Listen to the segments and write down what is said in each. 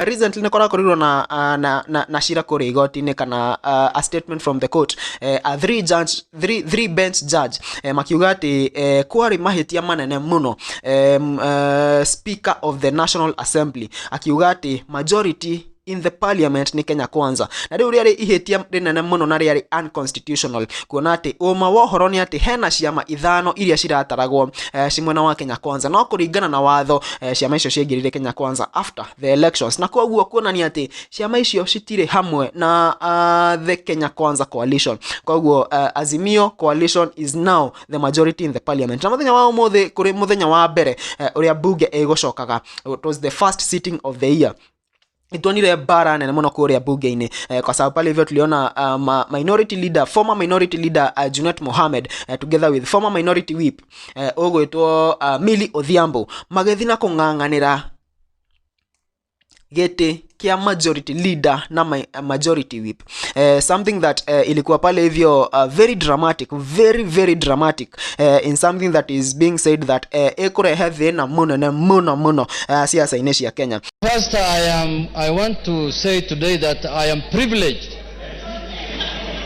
Recently nikorakorirwo na shira kuri igoti-ini kana a statement from the court, a three bench judge makiuga ati kwari mahitia manene muno Speaker of the National Assembly akiuga ati majority in the parliament ni Kenya Kwanza na riu riari ihitia rinene muno na riari unconstitutional kuona ati uma wohoro ni ati hena ciama ithano iria cirataragwo cimwena wa Kenya Kwanza no kuringana na watho ciama icio ciengirire Kenya Kwanza after the elections na koguo kuonania ati ciama icio citire hamwe na the Kenya Kwanza coalition. Koguo Azimio coalition is now the majority in the parliament na muthenya wa umuthi kuri muthenya wa mbere uria bunge egucokaga. It was the first sitting of the year. Ituonire bara nene muno kuria bunge-ini kwa sababu pale hivyo tuliona former minority leader Junet Mohamed together with former minority whip ogwetwo Milly Odhiambo magethina kung'ang'anira gete kia majority leader na majority whip, something that ilikuwa pale hivyo very dramatic in something that is being said that ekurehe thina muno siasa ineshi ya Kenya. First, I want to say today that I am privileged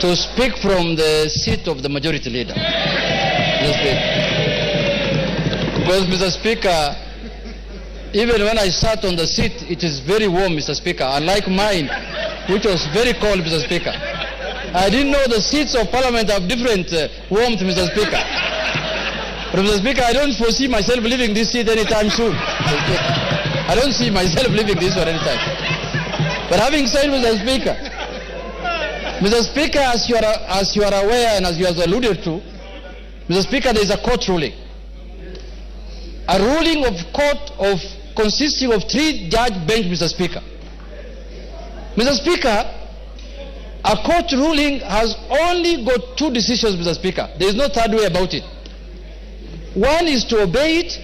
to speak from the seat of the majority leader. Because, Mr. Speaker, even when I sat on the seat, it is very warm, Mr. Speaker, unlike mine, which was very cold, Mr. Speaker. I didn't know the seats of Parliament have different warmth, Mr. Speaker. But, Mr. Speaker, I don't foresee myself leaving this seat anytime soon. I don't see myself leaving this one anytime. But having said, Mr. Speaker, as you are aware and as you have alluded to, Mr. Speaker, there is a court ruling. A ruling of court consisting of 3-judge bench, Mr. Speaker. Mr. Speaker, a court ruling has only got 2 decisions, Mr. Speaker. There is no third way about it. One is to obey it,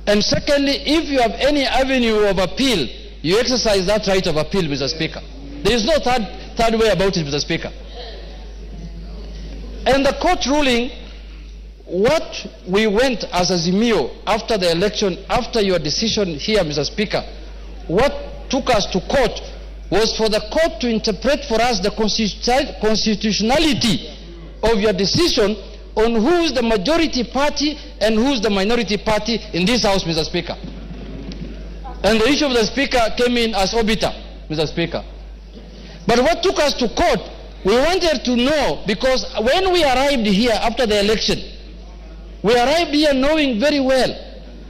and secondly, if you have any avenue of appeal, you exercise that right of appeal, Mr. Speaker. There is no third way about it, Mr. Speaker. And the court ruling, what we went as Azimio after the election, after your decision here, Mr. Speaker, what took us to court was for the court to interpret for us the constitutionality of your decision on who is the majority party and who is the minority party in this house, Mr. Speaker. And the issue of the Speaker came in as obiter, Mr. Speaker. But what took us to court, we wanted to know, because when we arrived here after the election, we arrived here knowing very well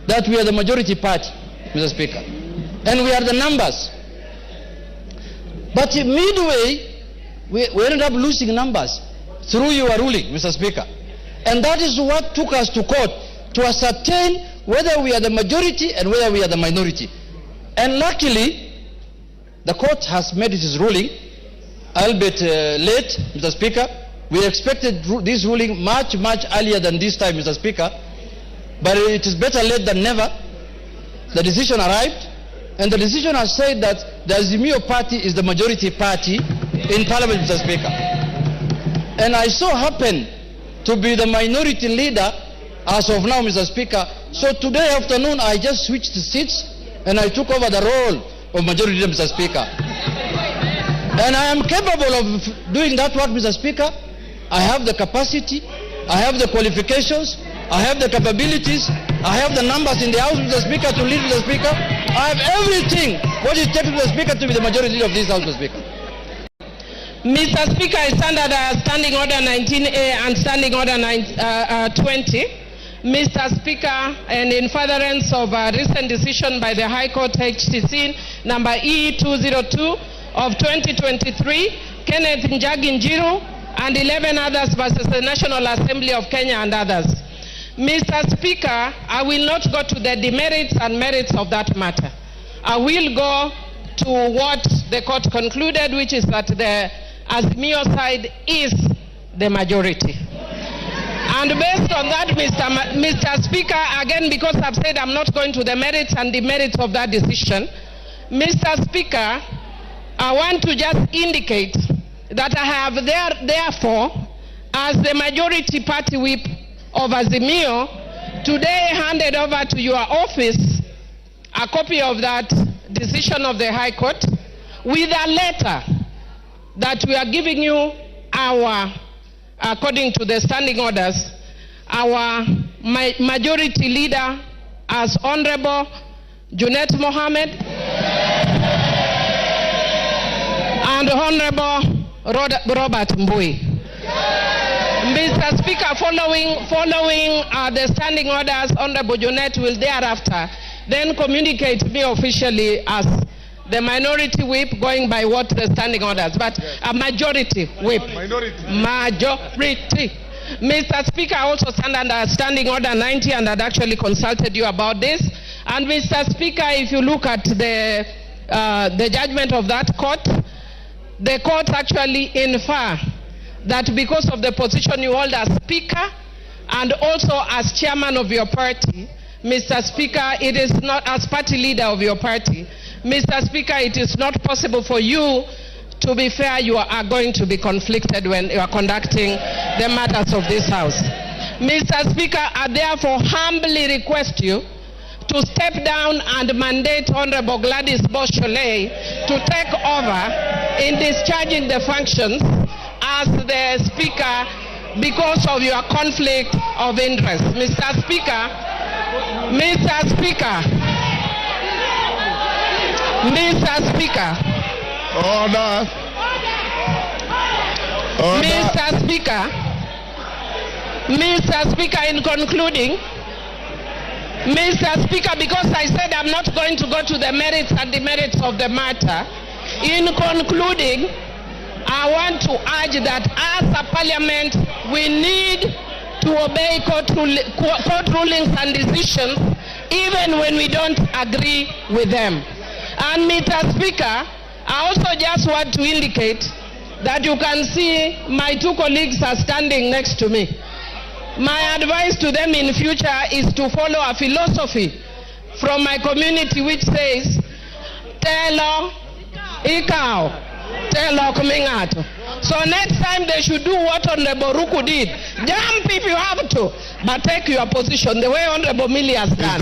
that we are the majority party, Mr. Speaker. And we are the numbers. But midway, we ended up losing numbers through your ruling, Mr. Speaker. And that is what took us to court, to ascertain whether we are the majority and whether we are the minority. And luckily, the court has made its ruling, albeit late, Mr. Speaker. We expected this ruling much earlier than this time, Mr. Speaker. But it is better late than never. The decision arrived, and the decision has said that the Azimio party is the majority party in Parliament, Mr. Speaker. And I so happen to be the minority leader as of now, Mr. Speaker. So today afternoon, I just switched seats and I took over the role of majority leader, Mr. Speaker. And I am capable of doing that work, Mr. Speaker. I have the capacity, I have the qualifications, I have the capabilities, I have the numbers in the House, Mr. Speaker, to lead, Mr. Speaker. I have everything what it takes, Mr. Speaker, to be the majority leader of this House, Mr. Speaker. Mr. Speaker, I stand under Standing Order 19A and Standing Order 20. Mr. Speaker, and in furtherance of a recent decision by the High Court HTC number E202 of 2023, Kenneth Njagi Njiru and 11 others versus the National Assembly of Kenya and others. Mr. Speaker, I will not go to the demerits and merits of that matter. I will go to what the court concluded, which is that the Azimio side is the majority. And based on that, Mr. Speaker, again, because I've said I'm not going to the merits and demerits of that decision, Mr. Speaker, I want to just indicate that I have therefore, as the majority party whip of Azimio, today handed over to your office a copy of that decision of the High Court with a letter that we are giving you according to the standing orders, our majority leader as Honorable Junet Mohammed and Honorable Robert Mbui. Mr. Speaker, following the standing orders, Honorable Junet will thereafter then communicate me officially as the minority whip, going by what the standing orders, but a majority whip. Majority. Mr. Speaker, I also stand under Standing Order 90 and had actually consulted you about this. And Mr. Speaker, if you look at the judgment of that court, the court actually infer that because of the position you hold as Speaker and also as Chairman of your party, Mr. Speaker, it is not, as party leader of your party, Mr. Speaker, it is not possible for you to be fair. You are going to be conflicted when you are conducting the matters of this House. Mr. Speaker, I therefore humbly request you to step down and mandate Honorable Gladys Bosch-Sholei to take over in discharging the functions as the Speaker because of your conflict of interest. Mr. Speaker, Mr. Speaker, Mr. Speaker. Order. Order. Mr. Speaker. Mr. Speaker, in concluding, Mr. Speaker, because I said I'm not going to go to the merits and demerits of the matter, in concluding, I want to urge that as a parliament, we need to obey court rulings and decisions, even when we don't agree with them. And Mr. Speaker, I also just want to indicate that you can see my two colleagues are standing next to me. My advice to them in future is to follow a philosophy from my community which says, Telo Ikao, Telo Kumingato. So next time they should do what Honorable Ruku did. Jump if you have to, but take your position the way Honorable Millie has done.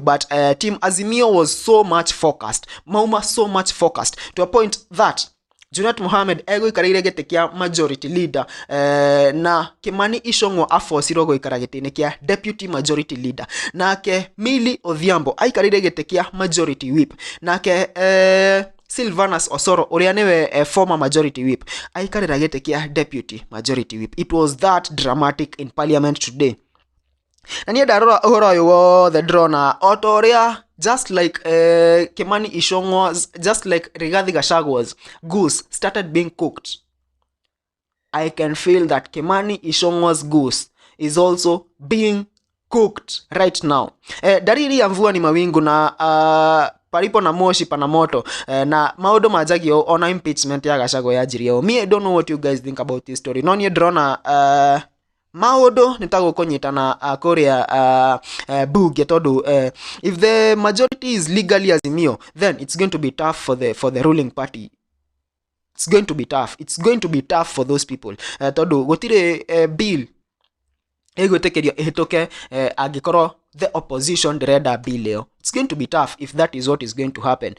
But Team Azimio was so much focused. Mauma so much focused to a point that Junet Mohammed ego ikarire gete kia majority leader na Kimani Ichung'wa afosirwo goikara gitine kia deputy majority leader. Nake Millie Odhiambo aikarire gete kia majority whip. Nake Sylvanus Osoro uria niwe former majority whip aikarira gete kia deputy majority whip. It was that dramatic in parliament today. Na niye darora uhoro uyu wothe drona otoria just like Kimani Ichung'wa's, just like Rigathi Gachagwa's goose started being cooked. I can feel that Kimani Ichung'wa's goose is also being cooked right now. Dariri ya mvua ni mawingu na paripo na moshi pana moto na maudo majagio ona impeachment ya Gachagua ya jirio. Me, I don't know what you guys think about this story. Nonye drona Maodo nitago konyita na Korea buge todo if the majority is legally Azimio, then it's going to be tough for the ruling party. It's going to be tough. It's going to be tough for those people. Todo gotire bill ego tekerio ehitoke agikoro the opposition dereda bill leo. It's going to be tough if that is what is going to happen.